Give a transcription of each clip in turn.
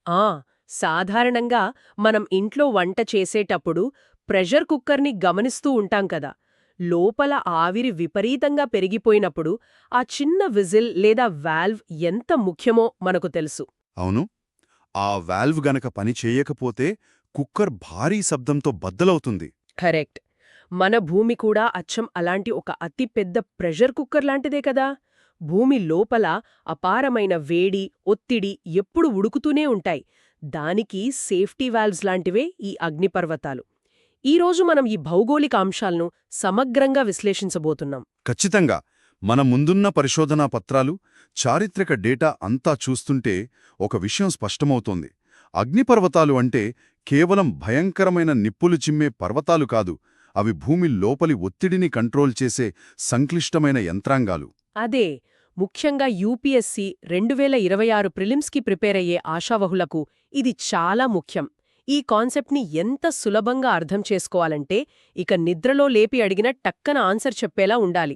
ఆ సాధారణంగా మనం ఇంట్లో వంట చేసేటప్పుడు ప్రెషర్ కుక్కర్ని గమనిస్తూ ఉంటాం కదా. లోపల ఆవిరి విపరీతంగా పెరిగిపోయినప్పుడు ఆ చిన్న విజిల్ లేదా వాల్వ్ ఎంత ముఖ్యమో మనకు తెలుసు. అవును. ఆ వాల్వ్ గనక పని చేయకపోతే కుక్కర్ భారీ శబ్దంతో బద్దలవుతుంది. కరెక్ట్. మన భూమి కూడా అచ్చం అలాంటి ఒక అతి పెద్ద ప్రెషర్ కుక్కర్ లాంటిదే కదా. భూమి లోపల అపారమైన వేడి, ఒత్తిడి ఎప్పుడు ఉడుకుతూనే ఉంటాయి. దానికి సేఫ్టీ వాల్వ్స్ లాంటివే ఈ అగ్నిపర్వతాలు. ఈరోజు మనం ఈ భౌగోళిక అంశాలను సమగ్రంగా విశ్లేషించబోతున్నాం. ఖచ్చితంగా. మన ముందున్న పరిశోధనా పత్రాలు, చారిత్రక డేటా అంతా చూస్తుంటే ఒక విషయం స్పష్టమవుతోంది. అగ్నిపర్వతాలు అంటే కేవలం భయంకరమైన నిప్పులు చిమ్మే పర్వతాలు కాదు, అవి భూమి లోపలి ఒత్తిడిని కంట్రోల్ చేసే సంక్లిష్టమైన యంత్రాంగాలు. అదే, ముఖ్యంగా యూపీఎస్సీ 2026 ప్రిలిమ్స్కి ప్రిపేర్ అయ్యే ఆశావహులకు ఇది చాలా ముఖ్యం. ఈ కాన్సెప్ట్ని ఎంత సులభంగా అర్థం చేసుకోవాలంటే ఇక నిద్రలో లేపి అడిగిన టక్కన ఆన్సర్ చెప్పేలా ఉండాలి.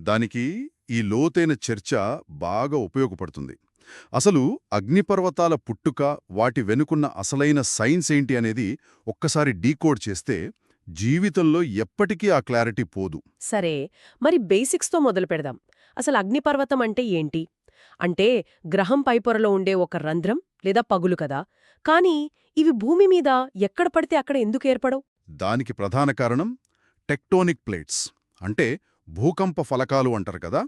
దానికి ఈ లోతైన చర్చ బాగా ఉపయోగపడుతుంది. అసలు అగ్నిపర్వతాల పుట్టుక, వాటి వెనుకున్న అసలైన సైన్స్ ఏంటి అనేది ఒక్కసారి డీకోడ్ చేస్తే జీవితంలో ఎప్పటికీ ఆ క్లారిటీ పోదు. సరే, మరి బేసిక్స్తో మొదలు పెడదాం. అసలు అగ్నిపర్వతం అంటే ఏంటి? అంటే గ్రహం పైపొరలో ఉండే ఒక రంధ్రం లేదా పగులు కదా. కానీ ఇవి భూమి మీద ఎక్కడ పడితే అక్కడ ఎందుకు ఏర్పడవు? దానికి ప్రధాన కారణం టెక్టోనిక్ ప్లేట్స్, అంటే భూకంప ఫలకాలు అంటారు కదా.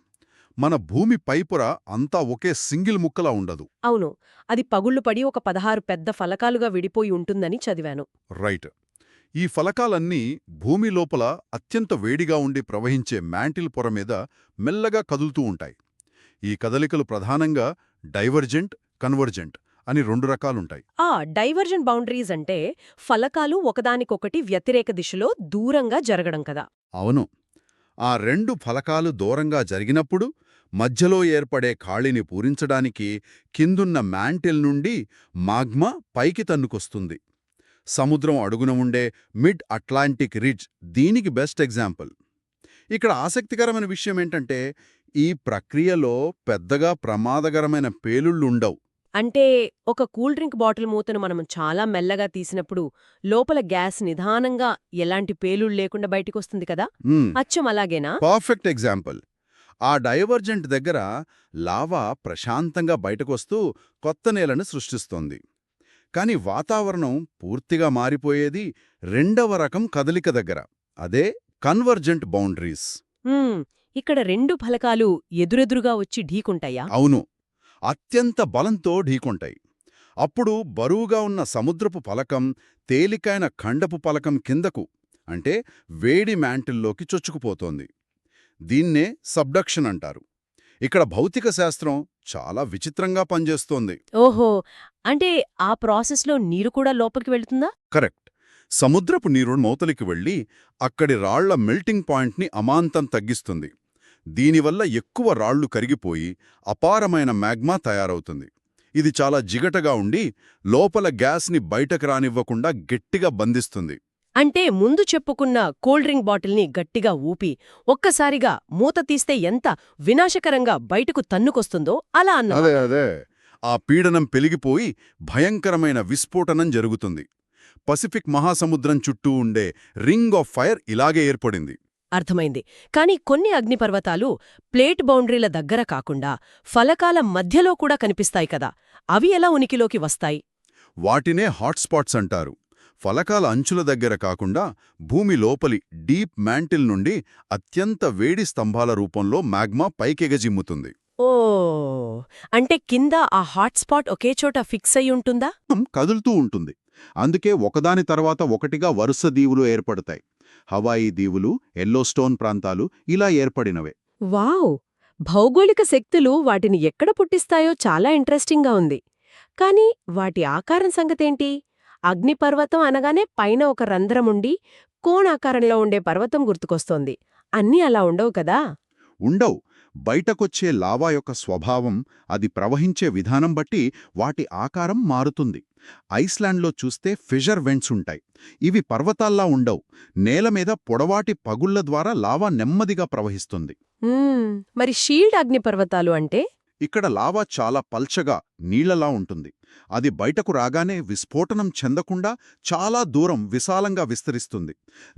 మన భూమి పైపొర అంతా ఒకే సింగిల్ ముక్కలా ఉండదు. అవును, అది పగుళ్లు పడి ఒక 16 పెద్ద ఫలకాలుగా విడిపోయి ఉంటుందని చదివాను. రైట్. ఈ ఫలకాలన్నీ భూమి లోపల అత్యంత వేడిగా ఉండి ప్రవహించే మ్యాంటిల్ పొర మీద మెల్లగా కదులుతూ ఉంటాయి. ఈ కదలికలు ప్రధానంగా డైవర్జెంట్, కన్వర్జెంట్ అని రెండు రకాలుంటాయి. ఆ డైవర్జెంట్ బౌండరీస్ అంటే ఫలకాలు ఒకదానికొకటి వ్యతిరేక దిశలో దూరంగా జరగడం కదా. అవును. ఆ రెండు ఫలకాలు దూరంగా జరిగినప్పుడు మధ్యలో ఏర్పడే ఖాళీని పూరించడానికి కిందున్న మ్యాంటిల్ నుండి మాగ్మా పైకి తన్నుకొస్తుంది. సముద్రం అడుగున ఉండే మిడ్ అట్లాంటిక్ రిడ్జ్ దీనికి బెస్ట్ ఎగ్జాంపుల్. ఇక్కడ ఆసక్తికరమైన విషయమేంటంటే ఈ ప్రక్రియలో పెద్దగా ప్రమాదకరమైన పేలుళ్లుండవు. అంటే ఒక కూల్ డ్రింక్ బాటిల్ మూతను మనం చాలా మెల్లగా తీసినప్పుడు లోపల గ్యాస్ నిదానంగా ఎలాంటి పేలుళ్ళు లేకుండా బయటికొస్తుంది కదా. అచ్చం అలాగేనా? Perfect example. ఆ డైవర్జెంట్ దగ్గర లావా ప్రశాంతంగా బయటకొస్తూ కొత్త నేలను సృష్టిస్తోంది. కాని వాతావరణం పూర్తిగా మారిపోయేది రెండవ రకం కదలిక దగ్గర. అదే కన్వర్జెంట్ బౌండరీస్. హ్మ్, ఇక్కడ రెండు ఫలకాలు ఎదురెదురుగా వచ్చి ఢీకుంటాయా? అవును, అత్యంత బలంతో ఢీకొంటాయి. అప్పుడు బరువుగా ఉన్న సముద్రపు పలకం తేలికైన ఖండపు పలకం కిందకు, అంటే వేడి మ్యాంటిల్లోకి చొచ్చుకుపోతోంది. దీన్నే సబ్డక్షన్ అంటారు. ఇక్కడ భౌతిక శాస్త్రం చాలా విచిత్రంగా పనిచేస్తోంది. ఓహో, అంటే ఆ ప్రాసెస్లో నీరు కూడా లోపలికి వెళుతుందా? కరెక్ట్. సముద్రపు నీరు మౌతలికి వెళ్లి అక్కడి రాళ్ల మెల్టింగ్ పాయింట్ని అమాంతం తగ్గిస్తుంది. దీనివల్ల ఎక్కువ రాళ్లు కరిగిపోయి అపారమైన మ్యాగ్మా తయారవుతుంది. ఇది చాలా జిగటగా ఉండి లోపల గ్యాస్ని బయటకు రానివ్వకుండా గట్టిగా బంధిస్తుంది. అంటే ముందు చెప్పుకున్న కూల్ డ్రింక్ బాటిల్ని గట్టిగా ఊపి ఒక్కసారిగా మూత తీస్తే ఎంత వినాశకరంగా బయటకు తన్నుకొస్తుందో అలా అన్నా. అదే ఆ పీడనం పెరిగిపోయి భయంకరమైన విస్ఫోటనం జరుగుతుంది. పసిఫిక్ మహాసముద్రం చుట్టూ ఉండే రింగ్ ఆఫ్ ఫైర్ ఇలాగే ఏర్పడింది. అర్థమైంది. కానీ కొన్ని అగ్నిపర్వతాలు ప్లేట్ బౌండరీల దగ్గర కాకుండా ఫలకాల మధ్యలో కూడా కనిపిస్తాయి కదా. అవి ఎలా ఉనికిలోకి వస్తాయి? వాటినే హాట్స్పాట్స్ అంటారు. ఫలకాల అంచుల దగ్గర కాకుండా భూమి లోపలి డీప్ మ్యాంటిల్ నుండి అత్యంత వేడి స్తంభాల రూపంలో మ్యాగ్మా పైకెగజిమ్ముతుంది. ఓ, అంటే కింద ఆ హాట్స్పాట్ ఒకేచోట ఫిక్స్ అయి ఉంటుందా? కదులుతూ ఉంటుంది. అందుకే ఒకదాని తర్వాత ఒకటిగా వరుస దీవులు ఏర్పడతాయి. హవాయి దీవులు, ఎల్లోస్టోన్ ప్రాంతాలు ఇలా ఏర్పడినవే. వావ్! భౌగోళిక శక్తులు వాటిని ఎక్కడ పుట్టిస్తాయో చాలా ఇంట్రెస్టింగ్గా ఉంది. కానీ వాటి ఆకారం సంగతేంటి? అగ్నిపర్వతం అనగానే పైన ఒక రంధ్రముండి కోణాకారంలో ఉండే పర్వతం గుర్తుకొస్తోంది. అన్నీ అలా ఉండవు కదా. ఉండవు. బయటకొచ్చే లావా యొక్క స్వభావం, అది ప్రవహించే విధానం బట్టి వాటి ఆకారం మారుతుంది. ఐస్లాండ్లో చూస్తే ఫిషర్ వెంట్స్ ఉంటాయి. ఇవి పర్వతాల్లా ఉండవు. నేలమీద పొడవాటి పగుళ్ల ద్వారా లావా నెమ్మదిగా ప్రవహిస్తుంది. మరి షీల్డ్ అగ్నిపర్వతాలు అంటే? ఇక్కడ లావా చాలా పల్చగా నీళ్లలా ఉంటుంది. అది బయటకు రాగానే విస్ఫోటనం చెందకుండా చాలా దూరం విశాలంగా విస్తరిస్తుంది.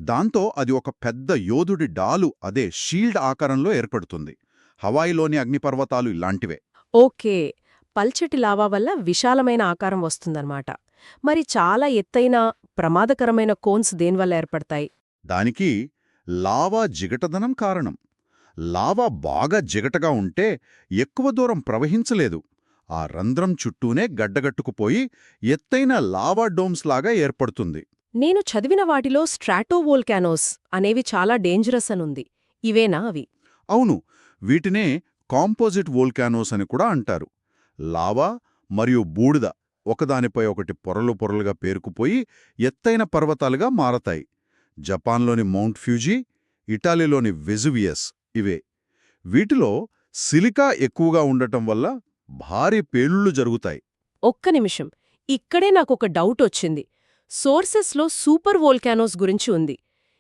దాంతో అది ఒక పెద్ద యోధుడి డాలు, అదే షీల్డ్ ఆకారంలో ఏర్పడుతుంది. హవాయిలోని అగ్నిపర్వతాలు ఇలాంటివే. ఓకే, పల్చటి లావా వల్ల విశాలమైన ఆకారం వస్తుందన్నమాట. మరి చాలా ఎత్తైన ప్రమాదకరమైన కోన్స్ దేనివల్ల ఏర్పడతాయి? దానికి లావా జిగటదనం కారణం. లావా బాగా జిగటగా ఉంటే ఎక్కువ దూరం ప్రవహించలేదు. ఆ రంధ్రం చుట్టూనే గడ్డగట్టుకుపోయి ఎత్తైన లావా డోమ్స్ లాగా ఏర్పడుతుంది. నేను చదివిన వాటిలో స్ట్రాటోవోల్కానోస్ అనేవి చాలా డేంజరస్ అనుంది. ఇవేనా అవి? అవును, వీటినే కాంపోజిట్ వోల్కానోస్ అని కూడా అంటారు. లావా మరియు బూడిద ఒకదానిపై ఒకటి పొరలు పొరలుగా పేరుకుపోయి ఎత్తైన పర్వతాలుగా మారతాయి. జపాన్లోని మౌంట్ ఫ్యూజీ, ఇటాలీలోని వెజువియస్ ఇవే. వీటిలో సిలికా ఎక్కువగా ఉండటం వల్ల భారీ పేలుళ్లు జరుగుతాయి. ఒక్క నిమిషం, ఇక్కడే నాకొక డౌట్ వచ్చింది. సోర్సెస్లో సూపర్ వోల్కానోస్ గురించి ఉంది.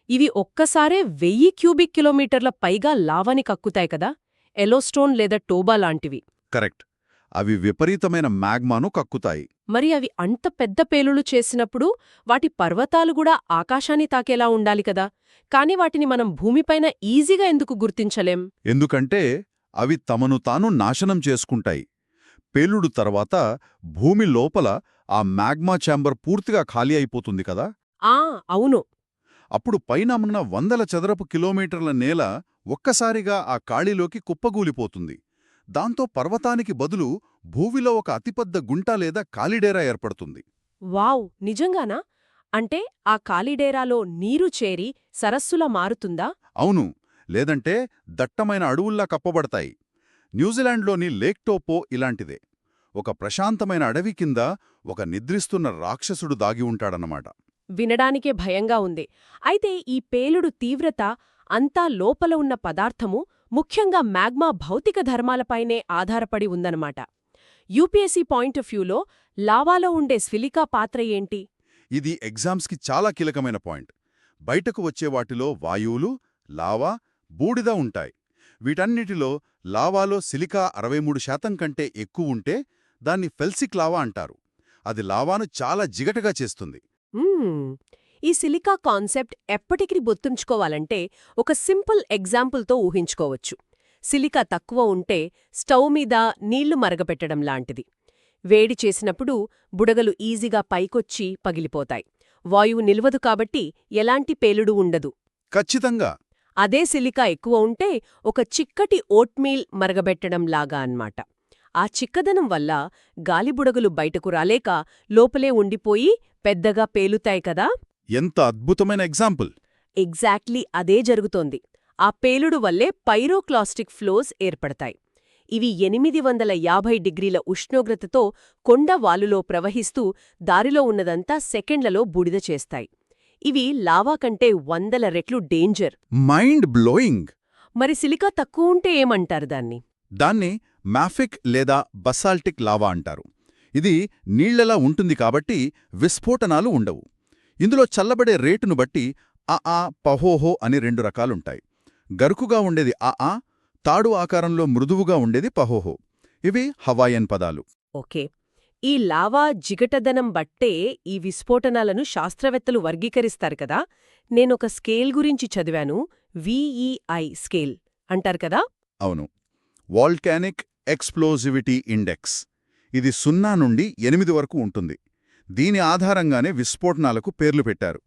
ఇవి ఒక్కసారే 1000 క్యూబిక్ కిలోమీటర్ల పైగా లావాని కక్కుతాయి కదా, ఎలోస్టోన్ లేదా టోబా లాంటివి. కరెక్ట్, అవి విపరీతమైన మ్యాగ్మాను కక్కుతాయి. మరి అవి అంత పెద్ద పేలుళ్లు చేసినప్పుడు వాటి పర్వతాలు కూడా ఆకాశాన్ని తాకేలా ఉండాలి కదా, కాని వాటిని మనం భూమిపైన ఈజీగా ఎందుకు గుర్తించలేం? ఎందుకంటే అవి తమను తాను నాశనం చేసుకుంటాయి. పేలుడు తర్వాత భూమి లోపల ఆ మ్యాగ్మా ఛాంబర్ పూర్తిగా ఖాళీ అయిపోతుంది కదా. అవును. అప్పుడు పైన ఉన్న 100 చదరపు కిలోమీటర్ల నేల ఒక్కసారిగా ఆ ఖాళీలోకి కుప్పగూలిపోతుంది. దాంతో పర్వతానికి బదులు భూమిలో ఒక అతిపెద్ద గుంట లేదా కాలిడేరా ఏర్పడుతుంది. వావ్, నిజంగానా? అంటే ఆ కాలిడేరాలో నీరు చేరి సరస్సులా మారుతుందా? అవును, లేదంటే దట్టమైన అడవుల్లా కప్పబడతాయి. న్యూజిలాండ్లోని లేక్ టోపో ఇలాంటిదే. ఒక ప్రశాంతమైన అడవి కింద ఒక నిద్రిస్తున్న రాక్షసుడు దాగి ఉంటాడన్నమాట. వినడానికే భయంగా ఉంది. అయితే ఈ పేలుడు తీవ్రత అంతా లోపల ఉన్న పదార్థము, ముఖ్యంగా మ్యాగ్మా భౌతిక ధర్మాలపైనే ఆధారపడి ఉందన్నమాట. యూపీఎస్సీ పాయింట్ ఆఫ్ వ్యూలో లావాలో ఉండే సిలికా పాత్ర ఏంటి? ఇది ఎగ్జామ్స్కి చాలా కీలకమైన పాయింట్. బయటకు వచ్చే వాటిలో వాయువులు, లావా, బూడిద ఉంటాయి. వీటన్నిటిలో లావాలో సిలికా 63% కంటే ఎక్కువుంటే దాన్ని ఫెల్సిక్ లావా అంటారు. అది లావాను చాలా జిగటగా చేస్తుంది. ఈ సిలికా కాన్సెప్ట్ ఎప్పటికీ గుర్తుంచుకోవాలంటే ఒక సింపుల్ ఎగ్జాంపుల్తో ఊహించుకోవచ్చు. సిలికా తక్కువ ఉంటే స్టవ్ మీద నీళ్లు మరగపెట్టడం లాంటిది. వేడి చేసినప్పుడు బుడగలు ఈజీగా పైకొచ్చి పగిలిపోతాయి. వాయువు నిల్వదు కాబట్టి ఎలాంటి పేలుడు ఉండదు. ఖచ్చితంగా. అదే సిలికా ఎక్కువ ఉంటే ఒక చిక్కటి ఓట్మీల్ మరగబెట్టడం లాగా అన్నమాట. ఆ చిక్కదనం వల్ల గాలిబుడగలు బయటకు రాలేక లోపలే ఉండిపోయి పెద్దగా పేలుతాయి కదా. ఎంత అద్భుతమైన ఎగ్జాంపుల్! ఎగ్జాక్ట్లీ అదే జరుగుతోంది. ఆ పేలుడు వల్లే పైరోక్లాస్టిక్ ఫ్లోస్ ఏర్పడతాయి. ఇవి 850 డిగ్రీల ఉష్ణోగ్రతతో కొండ వాలులో ప్రవహిస్తూ దారిలో ఉన్నదంతా సెకండ్లలో బూడిద చేస్తాయి. ఇవి లావా కంటే 100 రెట్లు డేంజర్. Mind blowing! మరి సిలికా తక్కువ ఉంటే ఏమంటారు దాన్ని? దాన్ని మాఫిక్ లేదా బసాల్టిక్ లావా అంటారు. ఇది నీళ్లలా ఉంటుంది కాబట్టి విస్ఫోటనాలు ఉండవు. ఇందులో చల్లబడే రేటును బట్టి అఆ, పహోహో అని 2 రకాలుంటాయి. గరుకుగా ఉండేది అఆ, తాడు ఆకారంలో మృదువుగా ఉండేది పహోహో. ఇవి హవాయన్ పదాలు. ఓకే, ఈ లావా జిగటదనం బట్టే ఈ విస్ఫోటనాలను శాస్త్రవేత్తలు వర్గీకరిస్తారు కదా. నేనొక స్కేల్ గురించి చదివాను, VEI స్కేల్ అంటారు కదా. అవును, వాల్కానిక్ ఎక్స్ప్లోజివిటీ ఇండెక్స్. ఇది 0 నుండి 8 వరకు ఉంటుంది. దీని ఆధారంగానే విస్ఫోటనాలకు పేర్లు పెట్టారు.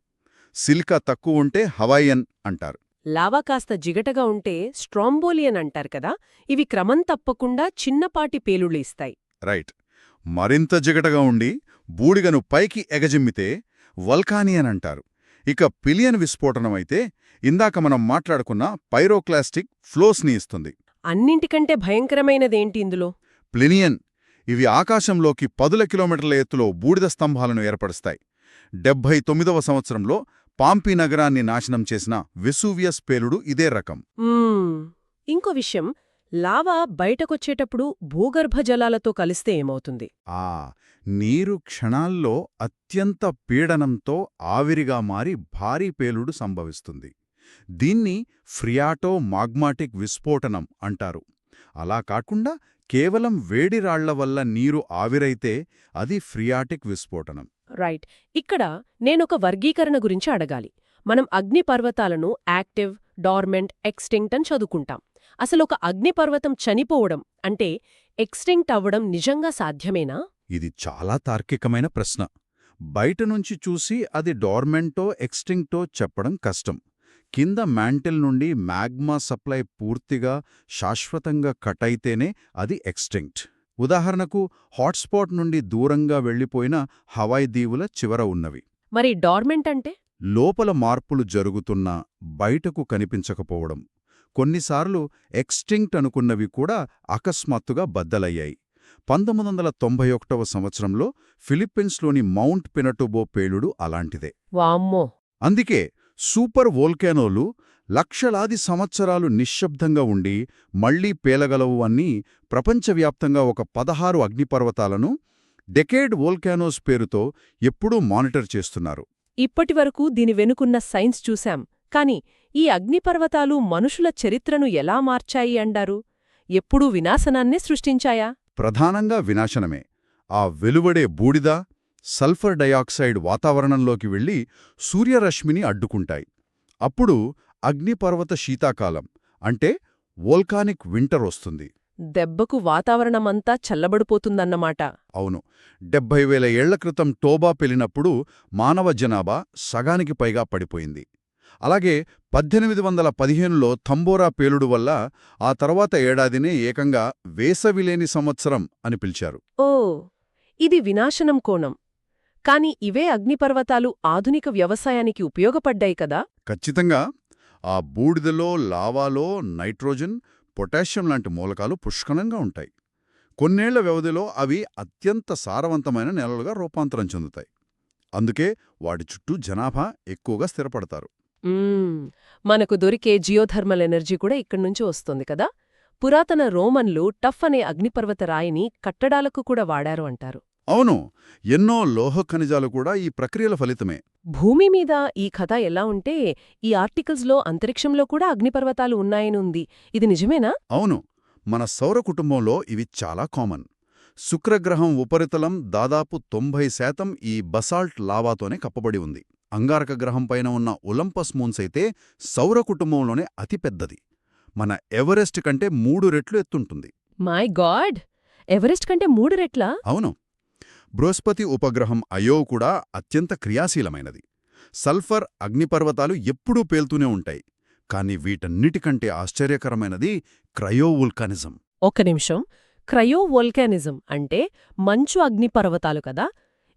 సిలికా తక్కువ ఉంటే హవాయన్ అంటారు. లావా కాస్త జిగటగా ఉంటే స్ట్రాంబోలియన్ అంటారు కదా. ఇవి క్రమం తప్పకుండా చిన్నపాటి పేలుళ్ళు ఇస్తాయి. రైట్. మరింత జిగటగా ఉండి బూడిగను పైకి ఎగజిమ్మితే వల్కానియన్ అంటారు. ఇక పిలియన్ విస్ఫోటనమైతే ఇందాక మనం మాట్లాడుకున్న పైరోక్లాస్టిక్ ఫ్లోస్ని ఇస్తుంది. అన్నింటికంటే భయంకరమైనదేంటి ఇందులో? ప్లినియన్. ఇవి ఆకాశంలోకి 10 కిలోమీటర్ల ఎత్తులో బూడిద స్తంభాలను ఏర్పరుస్తాయి. 79వ సంవత్సరంలో పాంపీ నగరాన్ని నాశనం చేసిన వెసూవియస్ పేలుడు ఇదే రకం. ఇంకో విషయం, లావా బయటకొచ్చేటప్పుడు భూగర్భ జలాలతో కలిస్తే ఏమవుతుంది? నీరు క్షణాల్లో అత్యంత పీడనంతో ఆవిరిగా మారి భారీ పేలుడు సంభవిస్తుంది. దీన్ని ఫ్రియాటో మాగ్మాటిక్ విస్ఫోటనం అంటారు. అలా కాకుండా కేవలం వేడి రాళ్ల వల్ల నీరు ఆవిరైతే అది ఫ్రియాటిక్ విస్ఫోటనం. రైట్. ఇక్కడ నేనొక వర్గీకరణ గురించి అడగాలి. మనం అగ్నిపర్వతాలను యాక్టివ్, డార్మెంట్, ఎక్స్టింక్ట్ అని చదువుకుంటాం. అసలొక అగ్నిపర్వతం చనిపోవడం అంటే ఎక్స్టింక్ట్ అవ్వడం నిజంగా సాధ్యమేనా? ఇది చాలా తార్కికమైన ప్రశ్న. బయటనుంచి చూసి అది డార్మెంటో ఎక్స్టింక్టో చెప్పడం కష్టం. కింద మ్యాంటిల్ నుండి మ్యాగ్మా సప్లై పూర్తిగా శాశ్వతంగా కట్ అయితేనే అది ఎక్స్టింక్ట్. ఉదాహరణకు హాట్స్పాట్ నుండి దూరంగా వెళ్లిపోయిన హవాయ్ దీవుల చివర ఉన్నవి. మరి డార్మెంట్ అంటే? లోపల మార్పులు జరుగుతున్నా బయటకు కనిపించకపోవడం. కొన్నిసార్లు ఎక్స్టింక్ట్ అనుకున్నవి కూడా అకస్మాత్తుగా బద్దలయ్యాయి. 1991వ సంవత్సరంలో ఫిలిప్పీన్స్లోని మౌంట్ పినటుబో పేలుడు అలాంటిదే. వామ్మో! అందుకే సూపర్ వోల్కానోలు లక్షలాది సంవత్సరాలు నిశ్శబ్దంగా ఉండి మళ్లీ పేలగలవు అని ప్రపంచవ్యాప్తంగా ఒక 16 అగ్నిపర్వతాలను డెకేడ్ వోల్కానోస్ పేరుతో ఎప్పుడూ మానిటర్ చేస్తున్నారు. ఇప్పటివరకు దీని వెనుకున్న సైన్స్ చూశాం. కాని ఈ అగ్నిపర్వతాలు మనుషుల చరిత్రను ఎలా మార్చాయి అంటారు? ఎప్పుడూ వినాశనాన్నే సృష్టించాయా? ప్రధానంగా వినాశనమే. ఆ వెలువడే బూడిద, సల్ఫర్ డయాక్సైడ్ వాతావరణంలోకి వెళ్లి సూర్యరశ్మిని అడ్డుకుంటాయి. అప్పుడు అగ్నిపర్వత శీతాకాలం అంటే వోల్కానిక్ వింటర్ వస్తుంది. దెబ్బకు వాతావరణమంతా చల్లబడిపోతుందన్నమాట. అవును. 70,000 ఏళ్ల క్రితం టోబా పెలినప్పుడు మానవ జనాభా సగానికి పైగా పడిపోయింది. అలాగే 1815లో తంబోరా పేలుడు వల్ల ఆ తర్వాత ఏడాదినే ఏకంగా వేసవిలేని సంవత్సరం అని పిలిచారు. ఓ, ఇది వినాశనం కోణం. కాని ఇవే అగ్నిపర్వతాలు ఆధునిక వ్యవసాయానికి ఉపయోగపడ్డాయి కదా? ఖచ్చితంగా. ఆ బూడిదలో, లావాలో నైట్రోజన్, పొటాషియం లాంటి మూలకాలు పుష్కలంగా ఉంటాయి. కొన్నేళ్ల వ్యవధిలో అవి అత్యంత సారవంతమైన నేలలుగా రూపాంతరం చెందుతాయి. అందుకే వాటి చుట్టూ జనాభా ఎక్కువగా స్థిరపడతారు. మనకు దొరికే జియోథర్మల్ ఎనర్జీ కూడా ఇక్కడ్నుంచి వస్తుంది కదా? పురాతన రోమన్లు టఫ్ అనే అగ్నిపర్వత రాయిని కట్టడాలకు కూడా వాడారు అంటారు. అవును. ఎన్నో లోహ ఖనిజాలు కూడా ఈ ప్రక్రియల ఫలితమే. భూమి మీద ఈ కథ ఎలా ఉంటే ఈ ఆర్టికల్స్లో అంతరిక్షంలో కూడా అగ్నిపర్వతాలు ఉన్నాయని ఉంది. ఇది నిజమేనా? అవును. మన సౌర కుటుంబంలో ఇవి చాలా కామన్. శుక్రగ్రహం ఉపరితలం దాదాపు 90% ఈ బసాల్ట్ లావాతోనే కప్పబడి ఉంది. అంగారక గ్రహం పైన ఉన్న ఒలంపస్ మూన్స్ అయితే సౌర కుటుంబంలోనే అతిపెద్దది. మన ఎవరెస్ట్ కంటే 3 రెట్లు ఎత్తుంటుంది. My God! ఎవరెస్ట్ కంటే 3 రెట్లా? అవును. బృహస్పతి ఉపగ్రహం అయో కూడా అత్యంత క్రియాశీలమైనది. సల్ఫర్ అగ్నిపర్వతాలు ఎప్పుడూ పేల్తూనే ఉంటాయి. కాని వీటన్నిటికంటే ఆశ్చర్యకరమైనది క్రయోవోల్కానిజం. ఒక్క నిమిషం. క్రయోవోల్కానిజం అంటే మంచు అగ్నిపర్వతాలు కదా?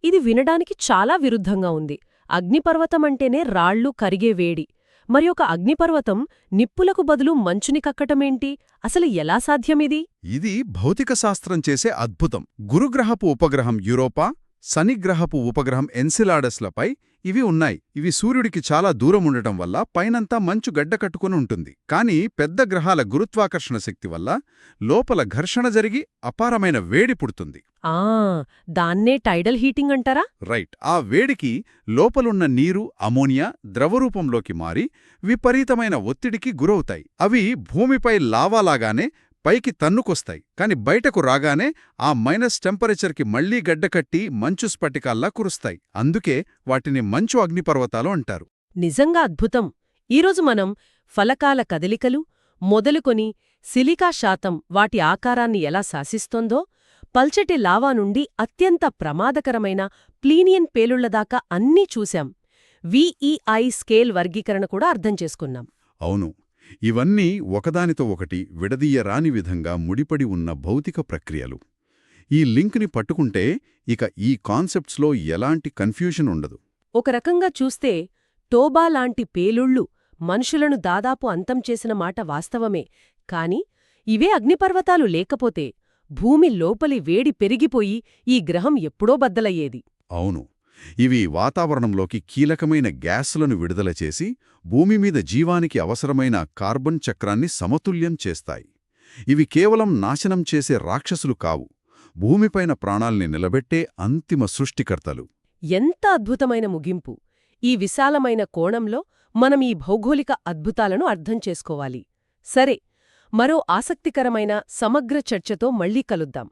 ఇది వినడానికి చాలా విరుద్ధంగా ఉంది. అగ్నిపర్వతమంటేనే రాళ్లు కరిగే వేడి. మరి ఒక అగ్నిపర్వతం నిప్పులకు బదులు మంచుని కక్కటమేంటి? అసలు ఎలా సాధ్యమిది? ఇది భౌతిక శాస్త్రం చేసే అద్భుతం. గురుగ్రహపు ఉపగ్రహం యూరోపా, శనిగ్రహపు ఉపగ్రహం ఎన్సిలాడస్లపై ఇవి ఉన్నాయి. ఇవి సూర్యుడికి చాలా దూరం ఉండటం వల్ల పైనంతా మంచు గడ్డకట్టుకుని ఉంటుంది. కానీ పెద్ద గ్రహాల గురుత్వాకర్షణ శక్తి వల్ల లోపల ఘర్షణ జరిగి అపారమైన వేడి పుడుతుంది. దాన్నే టైడల్ హీటింగ్ అంటారా? రైట్. ఆ వేడికి లోపలున్న నీరు, అమోనియా ద్రవరూపంలోకి మారి విపరీతమైన ఒత్తిడికి గురవుతాయి. అవి భూమిపై లావాలాగానే పైకి తన్నుకొస్తాయి. కాని బయటకు రాగానే ఆ మైనస్ టెంపరేచర్కి మళ్లీ గడ్డకట్టి మంచు స్ఫటికాల్లా కురుస్తాయి. అందుకే వాటిని మంచు అగ్నిపర్వతాలు అంటారు. నిజంగా అద్భుతం. ఈరోజు మనం ఫలకాల కదలికలు మొదలుకొని సిలికా శాతం వాటి ఆకారాన్ని ఎలా శాసిస్తోందో, పల్చటి లావా నుండి అత్యంత ప్రమాదకరమైన ప్లీనియన్ పేలుళ్లదాకా అన్నీ చూశాం. VEI స్కేల్ వర్గీకరణ కూడా అర్థం చేసుకున్నాం. అవును. ఇవన్నీ ఒకదానితో ఒకటి విడదీయరాని విధంగా ముడిపడి ఉన్న భౌతిక ప్రక్రియలు. ఈ లింక్ని పట్టుకుంటే ఇక ఈ కాన్సెప్ట్స్లో ఎలాంటి కన్ఫ్యూషన్ ఉండదు. ఒక రకంగా చూస్తే టోబా లాంటి పేలుళ్ళు మనుషులను దాదాపు అంతం చేసిన మాట వాస్తవమే. కాని ఇవే అగ్నిపర్వతాలు లేకపోతే భూమి లోపలి వేడి పెరిగిపోయి ఈ గ్రహం ఎప్పుడో బద్దలయ్యేది. అవును. ఇవి వాతావరణంలోకి కీలకమైన గ్యాసులను విడుదల చేసి భూమిమీద జీవానికి అవసరమైన కార్బన్ చక్రాన్ని సమతుల్యం చేస్తాయి. ఇవి కేవలం నాశనం చేసే రాక్షసులు కావు, భూమిపైన ప్రాణాల్ని నిలబెట్టే అంతిమ సృష్టికర్తలు. ఎంత అద్భుతమైన ముగింపు! ఈ విశాలమైన కోణంలో మనం ఈ భౌగోళిక అద్భుతాలను అర్థం చేసుకోవాలి. సరే, మరో ఆసక్తికరమైన సమగ్ర చర్చతో మళ్ళీ కలుద్దాం.